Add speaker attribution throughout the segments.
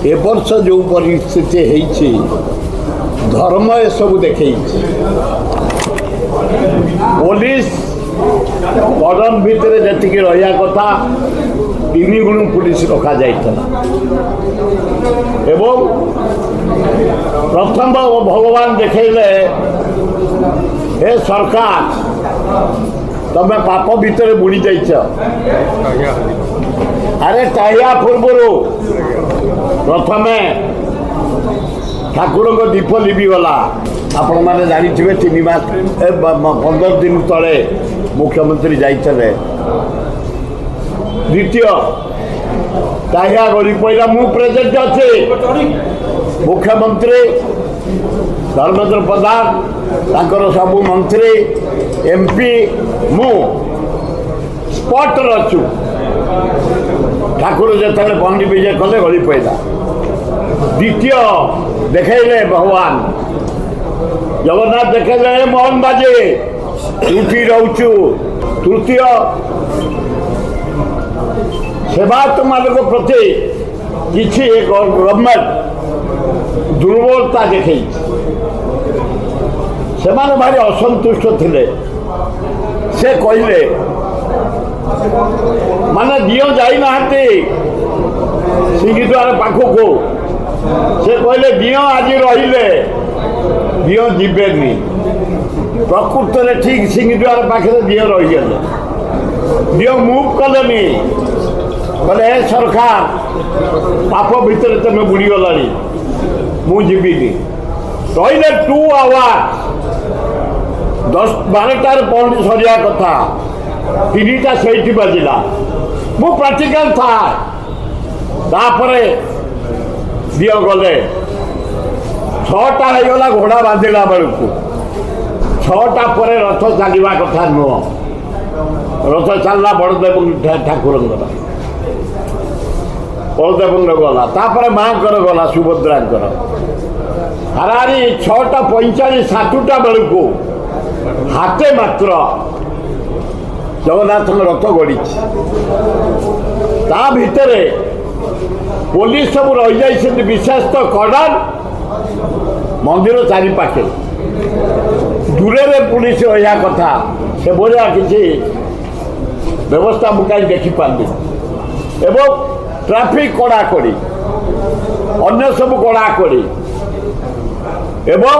Speaker 1: ए वर्ष जो परिस्थिति है धर्म ए सब देखे पुलिस बर्डन भितर जी रहा कथा 3 गुण पुलिस रखा जाइए एवं प्रथम भगवान देखले हे सरकार तमें पाप भितर बुड़ी जाइछ अरे टाइया पूर्वर प्रथमे ठाकुर को दीप लिभिगला आपण मैंने जानी 3 मास 15 दिन तले मुख्यमंत्री जाइए द्वितीय टाइया गली पड़ा मु प्रेजेंट अच्छे मुख्यमंत्री धर्मेंद्र प्रधान तांकर सबू मंत्री एमपी मु स्पॉट अच्छु ठाकुर जो पंडित विजय कले गली पड़ा द्वितीय देखले भगवान जगन्नाथ देखले मोहन बाजे उठी रोचु तृतीय सेवायत मान प्रति किसी एक गवर्नमेंट दुर्बलता देखे से भारी असंतुष्ट थे से कहले माने दियो जाई नहांती सिंहद्वार पाखक से कहले दियो आज रहिले दियो जीवेनी प्रकृत में ठीक सिंहद्वार पाखे दियो रहीगले दियो मुव कलेनी बोले हे सरकार पाप भितर तुम बुड़ी गला मुझीनी रही 2 आवर्स 10-12 पॉइंट सरिया कथा 3टा से बाजिला मु प्राक्टिकल था तापरे दियो गले 6टा होगा घोड़ा बांधिला बेलू 6टा पर रथ चलवा कथा नुह रथ चलला बड़देव ठाकुर बलदेव गला तापर माँ गला सुभद्रा हारारी 6:45 7टा बेलू हाथे मात्र जगन्नाथ रथ गड़ी ता भितर पुलिस सब रही जाइए विशेष तो कर्डन मंदिर चारिपाखे दूरे पुलिस रहा कथा से भाया किसी व्यवस्था मुझे देखिपारे एवं ट्राफिक कड़ाकड़ी अन्य सब कड़ाकड़ी एवं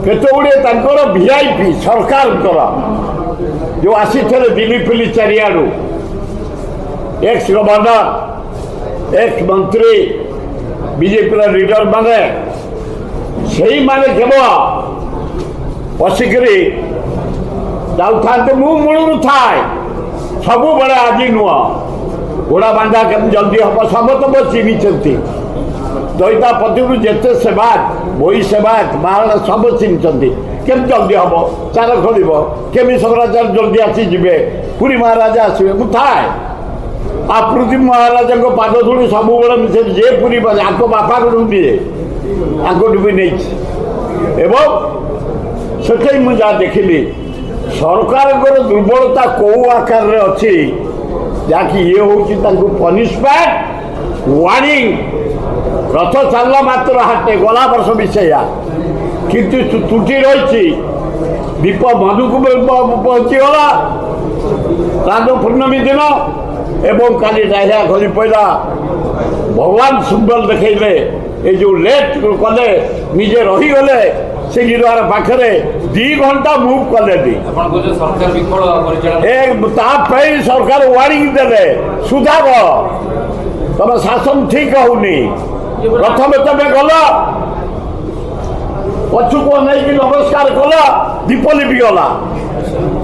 Speaker 1: केतगुड़े वीआईपी सरकार जो आसी दिल्ली फिली चारियाड़ू एक्स गवर्नर एक्स मंत्री बीजेपी लीडर माने से माने केवल बसिकी जाऊे मु मूलू थाए सब बड़े आज नुह घोड़ा बांधा केम जल्दी हम समस्त चिन्ह दईता पति जिते सेवायत बही सेवायत महाराणा सब चिन्ह केम जल्दी हम चार खोल केमी शंकराचार्य जल्दी आसीजे पुरी महाराजा आसवे मु थाए आकृति महाराजा पाद धूली सब बड़े जे पुरी आक बापा को दिए आंकटू भी नहीं से मुझे देखिली सरकार दुर्बलता कौ आकार अच्छी जहाँकि ये हूँ पनिशमेंट वार्निंग रथ चलला मात्र हाटे गला वर्ष विषया किंतु त्रुटि रही दीप मधुक पहुँचीगला राज पूर्णमी दिन एवं काली डाहिया खली पड़ा भगवान सुंदर देखले ये जो लेट कले निजे रहीगले सिंहद्वार पाखे 2 घंटा मुव कले सरकार वार्निंग देले सुधार तुम शासन ठीक होनी प्रथम तुम गल पछुक नहीं नमस्कार कल दीप लिभिगला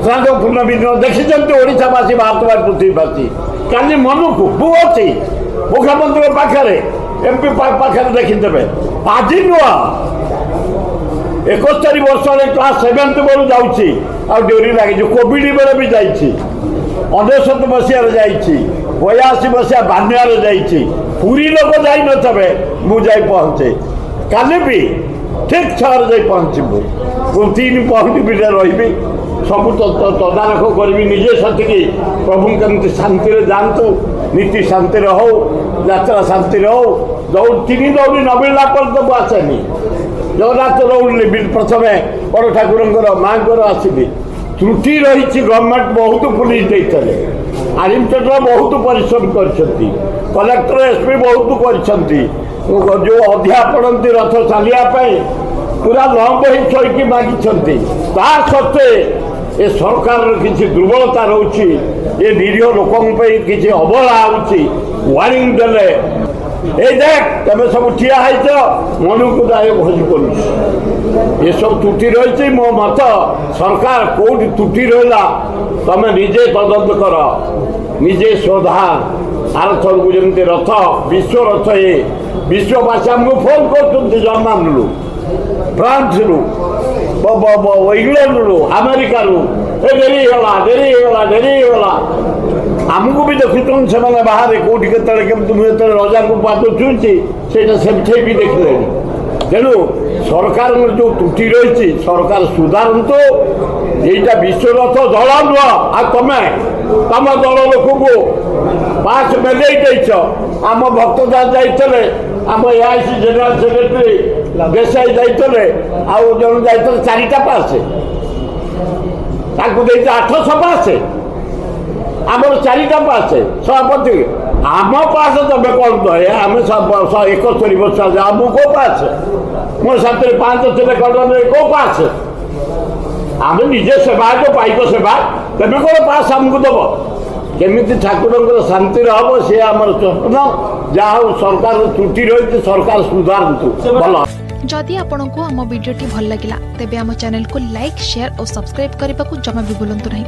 Speaker 1: श्राद्ध पूर्णमी दिन देखी ओडावासी भारतवासी पृथ्वीवासी काली मनुक बु अच्छी मुख्यमंत्री पाखे एमपी पाखे देखीदे आज नुह 71 वर्ष क्लास 7th बेलू जाऊँगी आ डोरी लगी कोविड बेले भी जाइए 19 मसीह 82 मसीहा बान्यार जाइए पूरी लोक जाई नथे मुझे पहुँचे काली भी ठीक 6 जा पहुँचबू 3 पॉइंट भी रही सब तदारख करी निजे सतिकी प्रभु केमती शांति जातु नीति शांति हो ଯାତ୍ରା ଶାନ୍ତିରେ ହଉ ତିନି ଦୌଡ଼ି ନ ମିଳିଲା ପର୍ଯ୍ୟନ୍ତ ମୁଁ ଆସେନି। ଜଗନ୍ନାଥ ଦୌଡ଼ିଲି ପ୍ରଥମେ ବଡ଼ ଠାକୁରଙ୍କର ମାଆଙ୍କର ଆସିବି। ତ୍ରୁଟି ରହିଛି, ଗଭର୍ଣ୍ଣମେଣ୍ଟ ବହୁତ ପୁଲିସ ଦେଇଥିଲେ, ଆଡମିନିଷ୍ଟ୍ରେଟର ବହୁତ ପରିଶ୍ରମ କରିଛନ୍ତି, କଲେକ୍ଟର SP ବହୁତ କରିଛନ୍ତି, ଯେଉଁ ଅଧିଆ ପଡ଼ନ୍ତି ରଥ ଚାଲିବା ପାଇଁ ପୁରା ଲମ୍ବ ହେଇ ଶୋଇକି ମାଗିଛନ୍ତି। ତା ସତ୍ତ୍ୱେ ଏ ସରକାରର କିଛି ଦୁର୍ବଳତା ରହୁଛି, ଏ ନିରୀହ ଲୋକଙ୍କ ପାଇଁ କିଛି ଅବହେଳା ହେଉଛି। ୱାର୍ଣ୍ଣିଂ ଦେଲେ এই দেখ তুমি সব ঠিয়া হয়েছ মনକୁ দায় ভোজ করুছ, এসব ত্রুটি রয়েছে। মো মত সরকার কোটি ত্রুটি রহলা তুমি নিজে তদন্ত কর, নিজে শোধান। আরথরକୁ যেমনি রথ বিশ্ব রথ এ বিশ্ববাসী আমি ফোন করছেন জর্ମାନରୁ, ফ্রান্সରୁ, ଇଂଲଣ୍ଡରୁ, ଆମେରିକାରୁ ଡେରି ହେଇଗଲା। ଆମକୁ ବି ଦେଖୁଛନ୍ତି ସେମାନେ ବାହାରେ କୋଉଠି କେତେବେଳେ କେମିତି। ମୁଁ ଯେତେବେଳେ ରଜାଙ୍କୁ ପାଦ ଛୁଇଁଛି ସେଇଟା ସେମିତି ବି ଦେଖିଲେଣି। ତେଣୁ ସରକାରଙ୍କର ଯେଉଁ ତ୍ରୁଟି ରହିଛି ସରକାର ସୁଧାରନ୍ତୁ। এইটা বিশ্বরথ দল নয়, আর তম দল লোকକୁ পাঁচ মেলেই ଦେଇଛ। ଆମ ଭକ୍ତଦାସ ଯାଇଥିଲେ, ଆମ AIC ଜେନେରାଲ ସେକ୍ରେଟାରୀ ଦେଶାଇ ଯାଇଥିଲେ, ଆଉ ଜଣେ ଯାଇଥିଲେ 4ଟା ପାସ୍, ତାଙ୍କୁ ଦେଇଛ 800 ପାସ୍, ଆମର 4ଟା ପାସ୍ ସଭାପତି। ଆମ ପାସ୍ ତମେ କ'ଣ କହେ? ଆମେ 71 ବର୍ଷ ଆମକୁ କେଉଁ ପାସ୍? ମୋ ସାଥିରେ 5 ଥିଲେ କଟନରେ କେଉଁ ପାସ୍? ଆମେ ନିଜେ ସେବାୟତ ପାଇକ ସେବା, ତେମେ କ'ଣ ପାସ୍ ଆମକୁ ଦେବ? କେମିତି ଠାକୁରଙ୍କର ଶାନ୍ତିରେ ହେବ ସେ ଆମର ସ୍ୱପ୍ନ। ଯାହା ହଉ ସରକାରର ତ୍ରୁଟି ରହିଛି, ସରକାର ସୁଧାରନ୍ତୁ। ଭଲ।
Speaker 2: जदि आपंक आम भिडी भल लगा तेब आम चैनल को लाइक, शेयर और सब्सक्राइब करने को जमा भी भूलु नहीं।